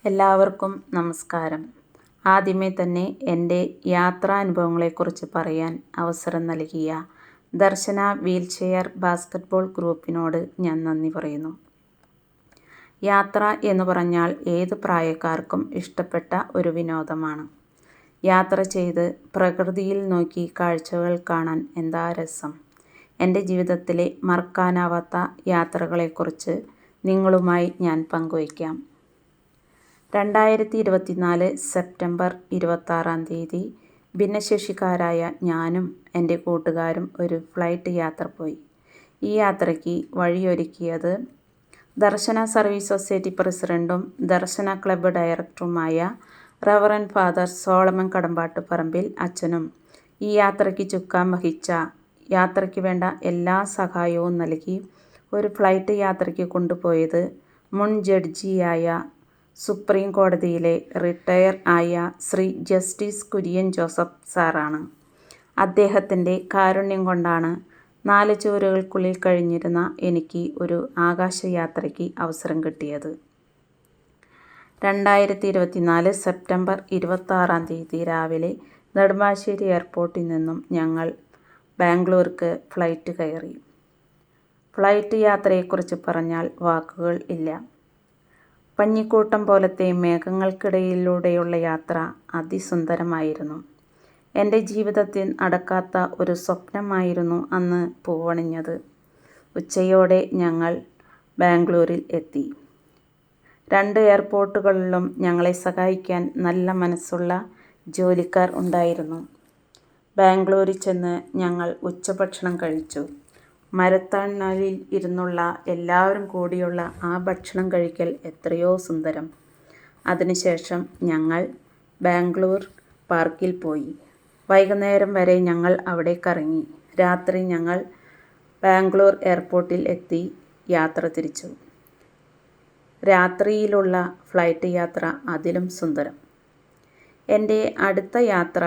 എല്ലാവർക്കും നമസ്കാരം. ആദ്യമേ തന്നെ എൻ്റെ യാത്രാനുഭവങ്ങളെക്കുറിച്ച് പറയാൻ അവസരം നൽകിയ ദർശന വീൽചെയർ ബാസ്കറ്റ്ബോൾ ഗ്രൂപ്പിനോട് ഞാൻ നന്ദി പറയുന്നു. യാത്ര എന്ന് പറഞ്ഞാൽ ഏത് പ്രായക്കാർക്കും ഇഷ്ടപ്പെട്ട ഒരു വിനോദമാണ്. യാത്ര ചെയ്ത് പ്രകൃതിയിൽ നോക്കി കാഴ്ചകൾ കാണാൻ എന്താ രസം. എൻ്റെ ജീവിതത്തിലെ മറക്കാനാവാത്ത യാത്രകളെക്കുറിച്ച് നിങ്ങളുമായി ഞാൻ പങ്കുവയ്ക്കാം. 2024 സെപ്റ്റംബർ 26 ഭിന്നശേഷിക്കാരായ ഞാനും എൻ്റെ കൂട്ടുകാരും ഒരു ഫ്ലൈറ്റ് യാത്ര പോയി. ഈ യാത്രയ്ക്ക് വഴിയൊരുക്കിയത് ദർശന സർവീസ് സൊസൈറ്റി പ്രസിഡൻറ്റും ദർശന ക്ലബ്ബ് ഡയറക്ടറുമായ റവറൻഡ് ഫാദർ സോളമൻ കടമ്പാട്ടുപറമ്പിൽ അച്ഛനും ഈ യാത്രയ്ക്ക് ചുക്കാൻ വഹിച്ച, യാത്രയ്ക്ക് വേണ്ട എല്ലാ സഹായവും നൽകി ഒരു ഫ്ലൈറ്റ് യാത്രയ്ക്ക് കൊണ്ടുപോയത് മുൻ ജഡ്ജിയായ സുപ്രീം കോടതിയിലെ റിട്ടയർ ആയ ശ്രീ ജസ്റ്റിസ് കുര്യൻ ജോസഫ് സാറാണ്. അദ്ദേഹത്തിൻ്റെ കാരുണ്യം കൊണ്ടാണ് 4 ചുവരുകൾക്കുള്ളിൽ കഴിഞ്ഞിരുന്ന എനിക്ക് ഒരു ആകാശയാത്രയ്ക്ക് അവസരം കിട്ടിയത്. 2024 സെപ്റ്റംബർ 26 രാവിലെ നെടുമ്പാശ്ശേരി എയർപോർട്ടിൽ നിന്നും ഞങ്ങൾ ബാംഗ്ലൂർക്ക് ഫ്ലൈറ്റ് കയറി. ഫ്ലൈറ്റ് യാത്രയെക്കുറിച്ച് പറഞ്ഞാൽ വാക്കുകൾ ഇല്ല. പഞ്ഞിക്കൂട്ടം പോലത്തെ മേഘങ്ങൾക്കിടയിലൂടെയുള്ള യാത്ര അതിസുന്ദരമായിരുന്നു. എൻ്റെ ജീവിതത്തിൽ നടക്കാത്ത ഒരു സ്വപ്നമായിരുന്നു അന്ന് പൂവണിഞ്ഞത്. ഉച്ചയോടെ ഞങ്ങൾ ബാംഗ്ലൂരിൽ എത്തി. 2 എയർപോർട്ടുകളിലും ഞങ്ങളെ സഹായിക്കാൻ നല്ല മനസ്സുള്ള ജോലിക്കാർ ഉണ്ടായിരുന്നു. ബാംഗ്ലൂരിൽ ചെന്ന് ഞങ്ങൾ ഉച്ചഭക്ഷണം കഴിച്ചു. മരത്തണലിൽ ഇരുന്നുള്ള എല്ലാവരും കൂടിയുള്ള ആ ഭക്ഷണം കഴിക്കൽ എത്രയോ സുന്ദരം. അതിനുശേഷം ഞങ്ങൾ ബാംഗ്ലൂർ പാർക്കിൽ പോയി. വൈകുന്നേരം വരെ ഞങ്ങൾ അവിടെ കറങ്ങി. രാത്രി ഞങ്ങൾ ബാംഗ്ലൂർ എയർപോർട്ടിൽ എത്തി യാത്ര തിരിച്ചു. രാത്രിയിലുള്ള ഫ്ലൈറ്റ് യാത്ര അതിലും സുന്ദരം. എൻ്റെ അടുത്ത യാത്ര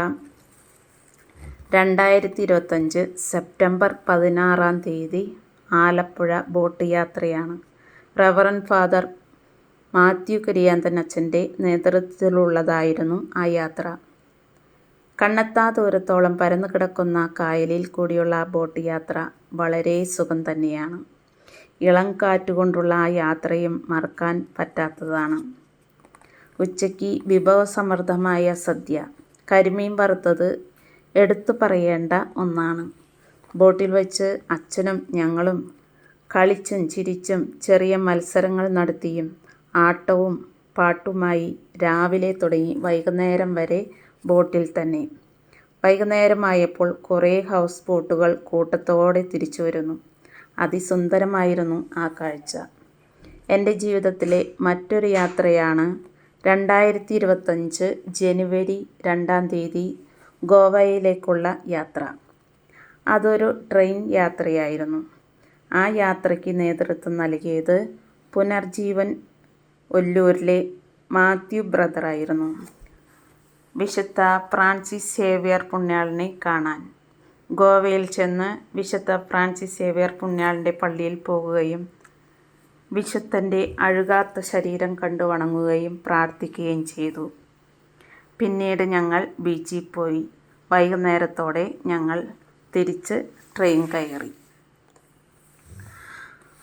2025 സെപ്റ്റംബർ 16 ആലപ്പുഴ ബോട്ട് യാത്രയാണ്. റവറൻഡ് ഫാദർ മാത്യു കരിയാന്തൻ അച്ഛൻ്റെ നേതൃത്വത്തിലുള്ളതായിരുന്നു ആ യാത്ര. കണ്ണെത്താ ദൂരത്തോളം പരന്നു കിടക്കുന്ന കായലിൽ കൂടിയുള്ള ബോട്ട് യാത്ര വളരെ സുഖം തന്നെയാണ്. ഇളം കാറ്റുകൊണ്ടുള്ള ആ യാത്രയും മറക്കാൻ പറ്റാത്തതാണ്. ഉച്ചയ്ക്ക് വിഭവസമൃദ്ധമായ സദ്യ, കരിമീൻ വറുത്തത് എടുത്തു പറയേണ്ട ഒന്നാണ്. ബോട്ടിൽ വച്ച് അച്ഛനും ഞങ്ങളും കളിച്ചും ചിരിച്ചും ചെറിയ മത്സരങ്ങൾ നടത്തിയും ആട്ടവും പാട്ടുമായി രാവിലെ തുടങ്ങി വൈകുന്നേരം വരെ ബോട്ടിൽ തന്നെ. വൈകുന്നേരമായപ്പോൾ കുറേ ഹൗസ് ബോട്ടുകൾ കൂട്ടത്തോടെ തിരിച്ചു വരുന്നു. അതിസുന്ദരമായിരുന്നു ആ കാഴ്ച. എൻ്റെ ജീവിതത്തിലെ മറ്റൊരു യാത്രയാണ് 2025 ജനുവരി 2 ഗോവയിലേക്കുള്ള യാത്ര. അതൊരു ട്രെയിൻ യാത്രയായിരുന്നു. ആ യാത്രയ്ക്ക് നേതൃത്വം നൽകിയത് പുനർജീവൻ ഒല്ലൂരിലെ മാത്യു ബ്രദറായിരുന്നു. വിശുദ്ധ ഫ്രാൻസിസ് സേവ്യർ പുണ്യാളനെ കാണാൻ ഗോവയിൽ ചെന്ന് വിശുദ്ധ ഫ്രാൻസിസ് സേവ്യർ പുണ്യാളൻ്റെ പള്ളിയിൽ പോകുകയും വിശുദ്ധൻ്റെ അഴുകാത്ത ശരീരം കണ്ടു വണങ്ങുകയും പ്രാർത്ഥിക്കുകയും ചെയ്തു. പിന്നീട് ഞങ്ങൾ ബീച്ചിൽ പോയി. വൈകുന്നേരത്തോടെ ഞങ്ങൾ തിരിച്ച് ട്രെയിൻ കയറി.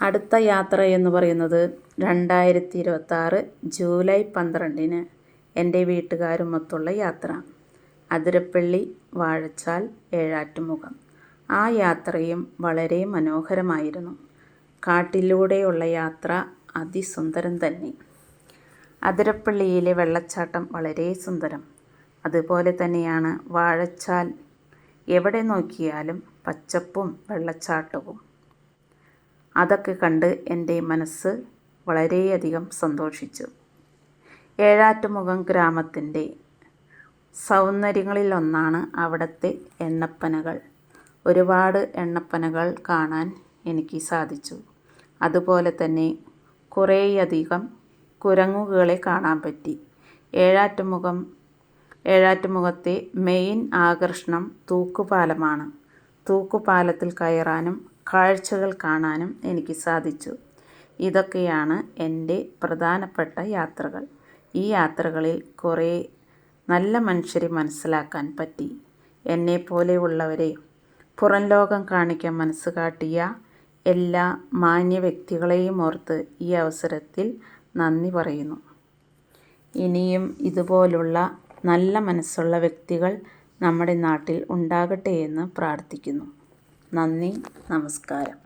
അടുത്ത യാത്ര എന്ന് പറയുന്നത് 2026 ജൂലൈ 12 എൻ്റെ വീട്ടുകാരുമൊത്തുള്ള യാത്ര. അതിരപ്പള്ളി, വാഴച്ചാൽ, ഏഴാറ്റുമുഖം. ആ യാത്രയും വളരെ മനോഹരമായിരുന്നു. കാട്ടിലൂടെയുള്ള യാത്ര അതിസുന്ദരം തന്നെ. അതിരപ്പള്ളിയിലെ വെള്ളച്ചാട്ടം വളരെ സുന്ദരം. അതുപോലെ തന്നെയാണ് വാഴച്ചാൽ. എവിടെ നോക്കിയാലും പച്ചപ്പും വെള്ളച്ചാട്ടവും. അതൊക്കെ കണ്ട് എൻ്റെ മനസ്സ് വളരെയധികം സന്തോഷിച്ചു. ഏഴാറ്റുമുഖം ഗ്രാമത്തിൻ്റെ സൗന്ദര്യങ്ങളിലൊന്നാണ് അവിടുത്തെ എണ്ണപ്പനകൾ. ഒരുപാട് എണ്ണപ്പനകൾ കാണാൻ എനിക്ക് സാധിച്ചു. അതുപോലെ തന്നെ കുറേയധികം കുരങ്ങുകളെ കാണാൻ പറ്റി. ഏഴാറ്റുമുഖത്തെ മെയിൻ ആകർഷണം തൂക്കുപാലമാണ്. തൂക്കുപാലത്തിൽ കയറാനും കാഴ്ചകൾ കാണാനും എനിക്ക് സാധിച്ചു. ഇതൊക്കെയാണ് എൻ്റെ പ്രധാനപ്പെട്ട യാത്രകൾ. ഈ യാത്രകളിൽ കുറേ നല്ല മനുഷ്യരെ മനസ്സിലാക്കാൻ പറ്റി. എന്നെപ്പോലെയുള്ളവരെ പുറം ലോകം കാണിക്കാൻ മനസ്സ് കാട്ടിയ എല്ലാ മാന്യ വ്യക്തികളെയും ഓർത്ത് ഈ അവസരത്തിൽ നന്ദി പറയുന്നു. ഇനിയും ഇതുപോലുള്ള നല്ല മനസ്സുള്ള വ്യക്തികൾ നമ്മുടെ നാട്ടിൽ ഉണ്ടാകട്ടെ എന്ന് പ്രാർത്ഥിക്കുന്നു. നന്ദി, നമസ്കാരം.